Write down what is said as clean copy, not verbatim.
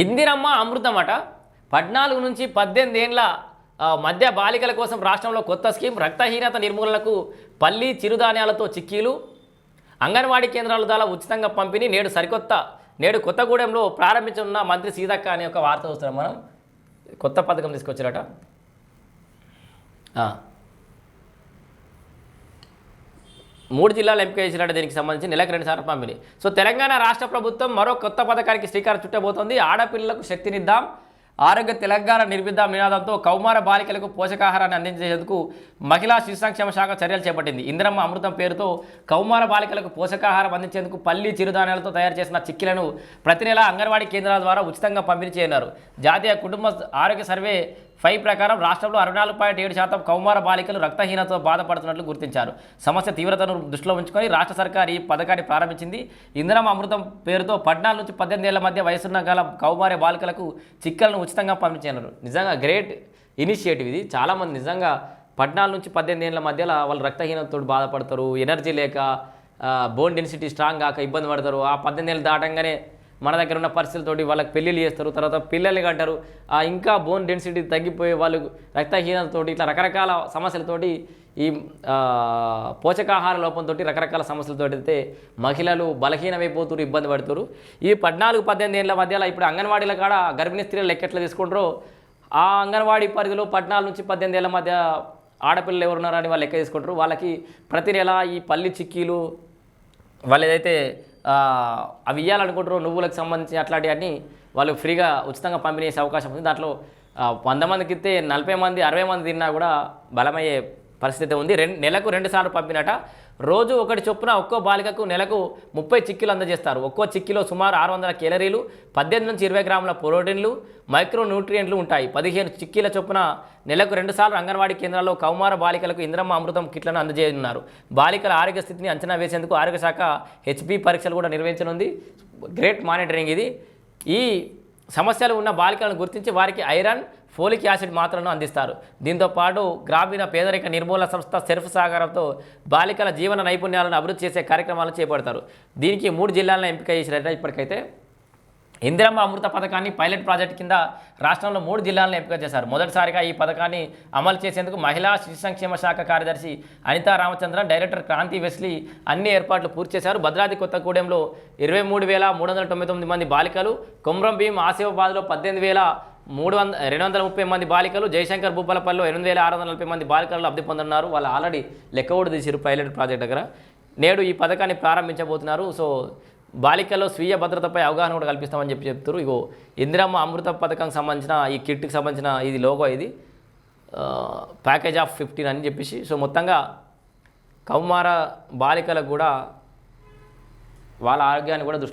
ఇందిరమ్మ అమృతమట 14 నుంచి 18 ఏండ్ల మధ్య బాలికల కోసం రాష్ట్రంలో కొత్త స్కీమ్ రక్తహీనత నిర్మూలనకు పల్లి చిరుధాన్యాలతో చిక్కీలు అంగన్వాడీ కేంద్రాల ద్వారా ఉచితంగా పంపిణీ నేడు కొత్తగూడెంలో ప్రారంభించనున్న మంత్రి సీతక్క అనే ఒక వార్త చూస్తున్నాం మనం. కొత్త పథకం తీసుకొచ్చారట. 3 జిల్లాలు ఎంపిక చేసినట్టు దీనికి సంబంధించి నెలకు 2 సార్లు పంపిణీ. సో తెలంగాణ రాష్ట్ర ప్రభుత్వం మరో కొత్త పథకానికి శ్రీకారం చుట్టబోతోంది. ఆడపిల్లలకు శక్తినిద్దాం, ఆరోగ్య తెలంగాణ నిర్మిద్దాం నినాదంతో కౌమార బాలికలకు పోషకాహారాన్ని అందించేందుకు మహిళా శిశు సంక్షేమ శాఖ చర్యలు చేపట్టింది. ఇందిరమ్మ అమృతం పేరుతో కౌమార బాలికలకు పోషకాహారం అందించేందుకు పల్లి చిరుధాన్యాలతో తయారు చేసిన చిక్కీలను ప్రతి నెల అంగన్వాడీ కేంద్రాల ద్వారా ఉచితంగా పంపిణీ చేయనున్నారు. జాతీయ కుటుంబ ఆరోగ్య సర్వే 5 ప్రకారం రాష్ట్రంలో 64.7% కౌమార బాలికలు రక్తహీనతతో బాధపడుతున్నట్లు గుర్తించారు. సమస్య తీవ్రతను దృష్టిలో ఉంచుకొని రాష్ట్ర సర్కార్ ఈ పథకాన్ని ప్రారంభించింది. ఇందిరమ్మ అమృతం పేరుతో 14 నుంచి 18 ఏళ్ల మధ్య వయసున్న గల కౌమార బాలికలకు చిక్కలను ఉచితంగా పంపించారు. నిజంగా గ్రేట్ ఇనిషియేటివ్ ఇది. చాలామంది నిజంగా 14 నుంచి 18 ఏళ్ల మధ్యలో వాళ్ళు రక్తహీనతతో బాధపడతారు, ఎనర్జీ లేక, బోన్ డెన్సిటీ స్ట్రాంగ్ కాక ఇబ్బంది పడతారు. ఆ 18 ఏళ్ళు దాటంగానే మన దగ్గర ఉన్న పరిస్థితులతోటి వాళ్ళకి పెళ్ళిళ్ళు చేస్తారు, తర్వాత పిల్లల్ని కంటారు, ఇంకా బోన్ డెన్సిటీ తగ్గిపోయి వాళ్ళు రక్తహీనతతోటి ఇట్లా రకరకాల సమస్యలతోటి ఈ పోషకాహార లోపంతో రకరకాల సమస్యలతో అయితే మహిళలు బలహీనమైపోతారు, ఇబ్బంది పడుతారు. ఈ 14-18 ఏళ్ళ మధ్యలో ఇప్పుడు అంగన్వాడీల కాడ గర్భిణీ స్త్రీలు లెక్కట్లు తీసుకుంటారో ఆ అంగన్వాడీ పరిధిలో 14 నుంచి 18 ఏళ్ళ మధ్య ఆడపిల్లలు ఎవరున్నారని వాళ్ళు లెక్క తీసుకుంటారు. వాళ్ళకి ప్రతి నెల ఈ పల్లి చిక్కీలు వాళ్ళు ఏదైతే అవి ఇవ్వాలనుకుంటారో నువ్వులకు సంబంధించి అట్లాంటివన్నీ వాళ్ళు ఫ్రీగా ఉచితంగా పంపిణీ చేసే అవకాశం ఉంది. దాంట్లో 100 మందికి ఇస్తే 40 మంది 60 మంది తిన్నా కూడా బలమయ్యే పరిస్థితి ఉంది. నెలకు 2 సార్లు పంపినట. రోజు ఒకటి చొప్పున ఒక్కో బాలికకు నెలకు 30 చిక్కీలు అందజేస్తారు. ఒక్కో చిక్కీలో సుమారు 600 కేలరీలు, 18 నుంచి 20 గ్రాముల ప్రోటీన్లు, మైక్రో న్యూట్రియంట్లు ఉంటాయి. 15 చిక్కీల చొప్పున నెలకు 2 సార్లు అంగన్వాడీ కేంద్రాల్లో కౌమార బాలికలకు ఇందిరమ్మ అమృతం కిట్లను అందజేయనున్నారు. బాలికల ఆరోగ్య స్థితిని అంచనా వేసేందుకు ఆరోగ్య శాఖ హెచ్పి పరీక్షలు కూడా నిర్వహించనుంది. గ్రేట్ మానిటరింగ్ ఇది. ఈ సమస్యలు ఉన్న బాలికలను గుర్తించి వారికి ఐరన్, ఫోలిక్ యాసిడ్ మాత్రలను అందిస్తారు. దీంతోపాటు గ్రామీణ పేదరిక నిర్మూలన సంస్థ సెర్ఫ్ సహకారంతో బాలికల జీవన నైపుణ్యాలను అభివృద్ధి చేసే కార్యక్రమాలను చేపడతారు. దీనికి 3 జిల్లాలను ఎంపిక చేసినట్టు ఇప్పటికైతే ఇందిరమ్మ అమృత పథకాన్ని పైలట్ ప్రాజెక్ట్ కింద రాష్ట్రంలో 3 జిల్లాలను ఎంపిక చేశారు. మొదటిసారిగా ఈ పథకాన్ని అమలు చేసేందుకు మహిళా శిశు సంక్షేమ శాఖ కార్యదర్శి అనితా రామచంద్రన్, డైరెక్టర్ క్రాంతి వెస్లీ అన్ని ఏర్పాట్లు పూర్తి చేశారు. భద్రాద్రి కొత్తగూడెంలో 23,399 మంది బాలికలు, కొమ్రం భీం ఆసిఫాబాద్లో 18,230 మంది బాలికలు, జయశంకర్ భూపాలపల్లిలో 8,640 మంది బాలికలు లబ్ధి పొందుతున్నారు. వాళ్ళు ఆల్రెడీ లెక్క కూడా తీసారు పైలట్ ప్రాజెక్ట్ దగ్గర. నేడు ఈ పథకాన్ని ప్రారంభించబోతున్నారు. సో బాలికల్లో స్వీయ భద్రతపై అవగాహన కూడా కల్పిస్తామని చెప్తారు. ఇగో ఇందిరమ్మ అమృత పథకానికి సంబంధించిన ఈ కిట్కి సంబంధించిన ఇది లోగో, ఇది ప్యాకేజ్ ఆఫ్ 15 అని చెప్పేసి. సో మొత్తంగా కౌమార బాలికలకు కూడా వాళ్ళ ఆరోగ్యాన్ని కూడా దృష్టిలో